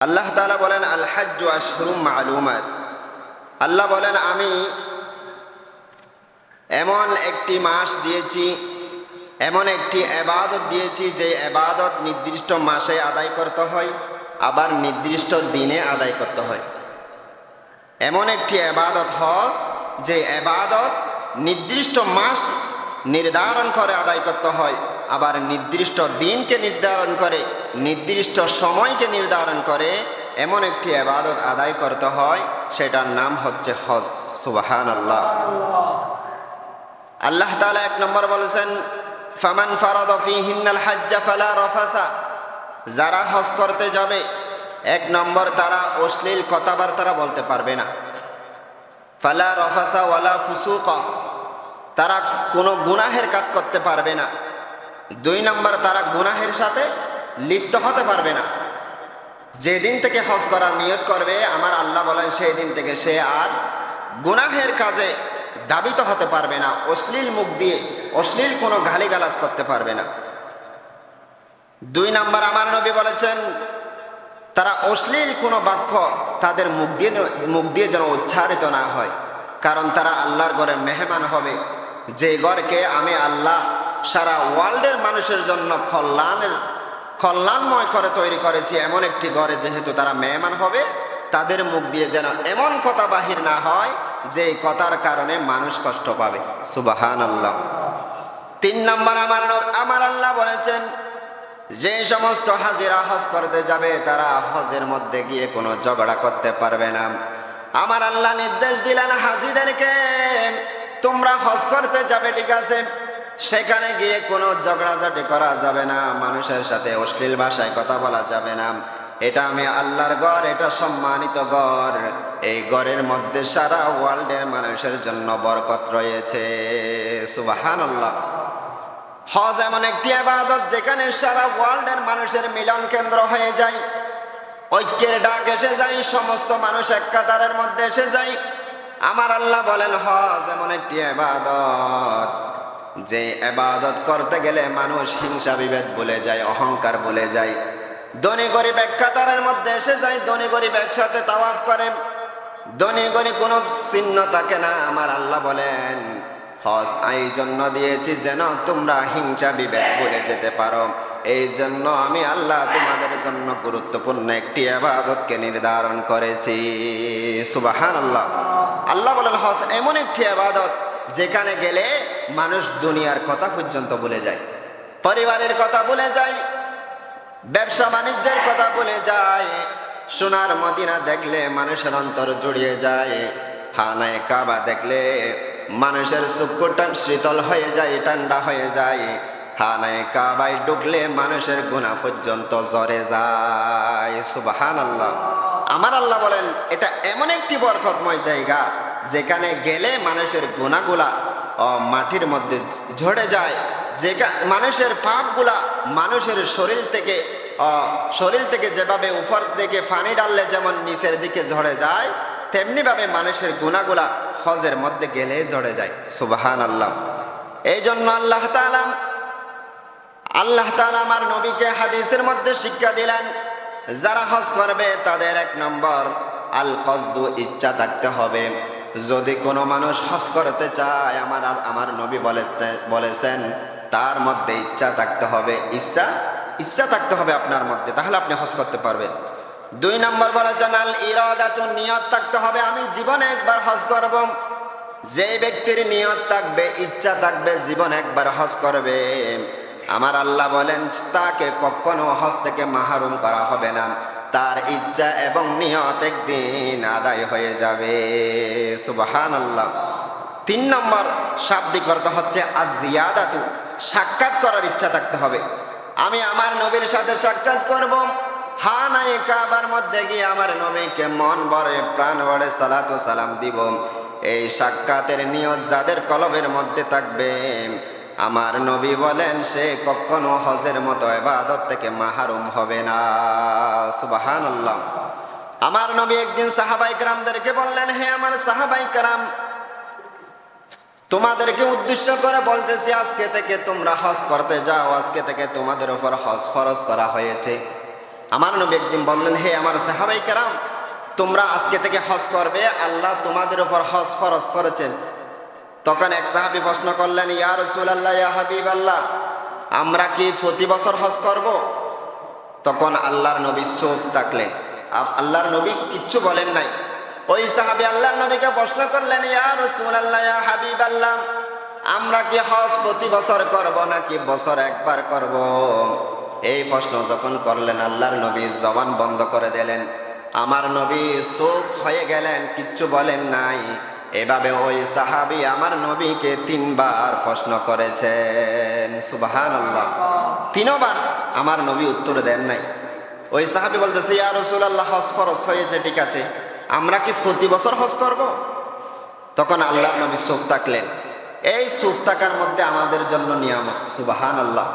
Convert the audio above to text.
আল্লাহ তাআলা বলেন আল হাজ্জু আশহুরুম মা'লুমাত। আল্লাহ বলেন আমি এমন একটি মাস দিয়েছি, এমন একটি ইবাদত দিয়েছি যে ইবাদত নির্দিষ্ট মাসে আদায় করতে হয়, আবার নির্দিষ্ট দিনে আদায় করতে হয়। এমন একটি ইবাদত হজ, যে ইবাদত নির্দিষ্ট মাস নির্ধারণ করে আদায় করতে হয়, আবার নির্দিষ্ট দিনকে নির্ধারণ করে, নির্দিষ্ট সময়কে নির্ধারণ করে এমন একটি ইবাদত আদায় করতে হয়, সেটার নাম হচ্ছে হজ। সুবহানাল্লাহ। আল্লাহ তাআলা এক নম্বর বলেছেন ফামান ফারাদা ফীহিন্নাল হাজ্জা ফালা রাফাসা। যারা হজ করতে যাবে, এক নম্বর তারা অশ্লীল কথাবার্তা বলতে পারবে না। ফালা রাফাসা ওয়ালা ফুসুকা, তারা কোনো গুনাহের কাজ করতে পারবে না। দুই নম্বর, তারা গুনাহের সাথে লিপ্ত হতে পারবে না। যেদিন থেকে হজ করার নিয়ত করবে, আমার আল্লাহ বলেন সেই দিন থেকে সে আর গুনাহের কাজে ধাবিত হতে পারবে না, অশ্লীল মুখ দিয়ে অশ্লীল কোনো গালিগালাজ করতে পারবে না। দুই নম্বর, আমার নবী বলেছেন তারা অশ্লীল কোনো বাক্য তাদের মুখ দিয়ে যেন উচ্চারিত না হয়, কারণ তারা আল্লাহর ঘরের মেহমান হবে, যে ঘরকে আমি আল্লাহ সারা ওয়ার্ল্ডের মানুষের জন্য কল্যাণময় করে তৈরি করেছি, এমন একটি ঘরে যেহেতু তারা মেহমান হবে, তাদের মুখ দিয়ে যেন এমন কথা বাহির না হয় যে কথার কারণে মানুষ কষ্ট পাবে। সুবহানাল্লাহ। তিন নম্বর, আমার আল্লাহ বলেছেন যে সমস্ত হাজিরা হজ করতে যাবে তারা হজের মধ্যে গিয়ে কোনো ঝগড়া করতে পারবে না। আমার আল্লাহ নির্দেশ দিলেন হাজিদেরকে, তোমরা হজ করতে যাবে ঠিক আছে, সেখানে গিয়ে কোনো ঝগড়াঝাটি করা যাবে না, মানুষের সাথে অশ্লীল ভাষায় কথা বলা যাবে না। এটা আমি আল্লাহর ঘর, এটা সম্মানিত ঘর, এই ঘরের মধ্যে সারা ওয়ার্ল্ডের মানুষের জন্য বরকত রয়েছে। সুবহানাল্লাহ। হজ এমন একটি ইবাদত যেখানে সারা ওয়ার্ল্ডের মানুষের মিলন কেন্দ্র হয়ে যায়, ঐক্যের ডাক এসে যায়, সমস্ত মানুষ এক কাতারের মধ্যে এসে যায়। আমার আল্লাহ বলেন হজ এমন একটি ইবাদত যে ইবাদত করতে গেলে মানুষ হিংসা বিভেদ ভুলে যায়, অহংকার ভুলে যায়। ধনী গরিব এক কাতারের মধ্যে এসে যায়, ধনী গরিব একসাথে তাওয়াফ করে, ধনী গরিব কোনো চিহ্ন থাকে না। আমার আল্লাহ বলেন হজ এই জন্য দিয়েছি যেন তোমরা হিংসা বিভেদ ভুলে যেতে পারো, এই জন্য আমি আল্লাহ তোমাদের জন্য গুরুত্বপূর্ণ একটি ইবাদতকে নির্ধারণ করেছি। সুবহানাল্লাহ। আল্লাহ বলেন হজ এমন একটি ইবাদত যেখানে গেলে মানুষ দুনিয়ার কথা পর্যন্ত ভুলে যায়, পরিবারের কথা ভুলে যায়, ব্যবসা বাণিজ্যের কথা ভুলে যায়। সোনার মদিনা দেখলে মানুষের অন্তর জুড়িয়ে যায়, খানায়ে কাবা দেখলে মানুষের চক্ষুটা শীতল হয়ে যায়, ঠান্ডা হয়ে যায়। খানায়ে কাবায় ঢুকলে মানুষের গুনাহ পর্যন্ত ঝরে যায়। সুবহানাল্লাহ। আমার আল্লাহ বলেন এটা এমন একটি বরকতময় জায়গা যেখানে গেলে মানুষের গুনাহগুলা মাটির মধ্যে ঝরে যায়, মানুষের পাপগুলা মানুষের শরীর থেকে যেভাবে উপর থেকে পানি ডাললে যেমন নিচের দিকে ঝরে যায়, তেমনি ভাবে মানুষের গুনাহগুলা হজের মধ্যে গেলে ঝরে যায়। সুবহানাল্লাহ। এই জন্য আল্লাহ তাআলা আমার নবীকে হাদিসের মধ্যে শিক্ষা দিলেন, যারা হজ করবে তাদের এক নম্বর আল কসদু, ইচ্ছা থাকতে হবে। যদি কোনো মানুষ হজ করতে চায়, আমার নবী বলেছেন তার মধ্যে ইচ্ছা থাকতে হবে, ইচ্ছা থাকতে হবে আপনার মধ্যে, তাহলে আপনি হজ করতে পারবেন। দুই নম্বর বলেছেন আল ইরাদাতু, নিয়ত থাকতে হবে আমি জীবনে একবার হজ করব। যে ব্যক্তির নিয়ত থাকবে, ইচ্ছা থাকবে জীবনে একবার হজ করবে, আমার আল্লাহ বলেন তাকে কখনো হজ থেকে মাহরুম করা হবে না, তার ইচ্ছা এবং নিয়ত একদিন আদায় হয়ে যাবে। সুবহানাল্লাহ। তিন নম্বর শাব্দিক অর্থ হচ্ছে আজিয়াদাতু, সাক্ষাৎ করার ইচ্ছা থাকতে হবে। আমি আমার নবীর সাথে সাক্ষাৎ করব, খানায়ে কাবার মধ্যে গিয়ে আমার নবীকে মন ভরে প্রাণ ভরে সালাতু সালাম দিব। এই সাক্ষাতের নিয়ত যাদের কলবের মধ্যে থাকবে, আমার নবী বলেন সে কখনো হজের মতো ইবাদত থেকে মাহরুম হবে না। সুবহানাল্লাহ। আমার নবী একদিন সাহাবায়ে কেরামদেরকে বললেন, হে আমার সাহাবায়ে কেরাম, তোমাদেরকে উদ্দেশ্য করে বলতেছি আজকে থেকে তোমরা হজ করতে যাও, আজকে থেকে তোমাদের উপর হজ ফরজ করা হয়েছে। আমার নবী একদিন বললেন, হে আমার সাহাবাই কেরাম, তোমরা আজকে থেকে হজ করবে, আল্লাহ তোমাদের উপর হজ ফরজ করেছেন। তখন এক সাহাবী প্রশ্ন করলেন, ইয়া রাসূলুল্লাহ, ইয়া হাবিবাল্লাহ, আমরা কি প্রতি বছর হজ করব? তখন আল্লাহর নবী চুপ থাকলেন, আল্লাহর নবী কিচ্ছু বলেন নাই। ওই সাহাবী আল্লাহর নবীকে প্রশ্ন করলেন, ইয়া রাসূলুল্লাহ, ইয়া হাবিবাল্লাহ, আমরা কি হজ প্রতি বছর করব নাকি বছর একবার করব? এই প্রশ্ন যখন করলেন, আল্লাহর নবী জবান বন্ধ করে দিলেন। আমার নবী চুপ হয়ে গেলেন, কিচ্ছু বলেন নাই। এভাবে ওই সাহাবী আমার নবীকে 3 বার প্রশ্ন করেছেন। সুবহানাল্লাহ, 3 বার আমার নবী উত্তর দেন নাই। ওই সাহাবী বলতেছে, ইয়া রাসূলুল্লাহ, হজ ফরজ হয়েছে ঠিক আছে, আমরা কি প্রতি বছর হজ করব? তখন আল্লাহর নবী চুপ থাকলেন। এই চুপ থাকার মধ্যে আমাদের জন্য নিয়ামত। সুবহানাল্লাহ।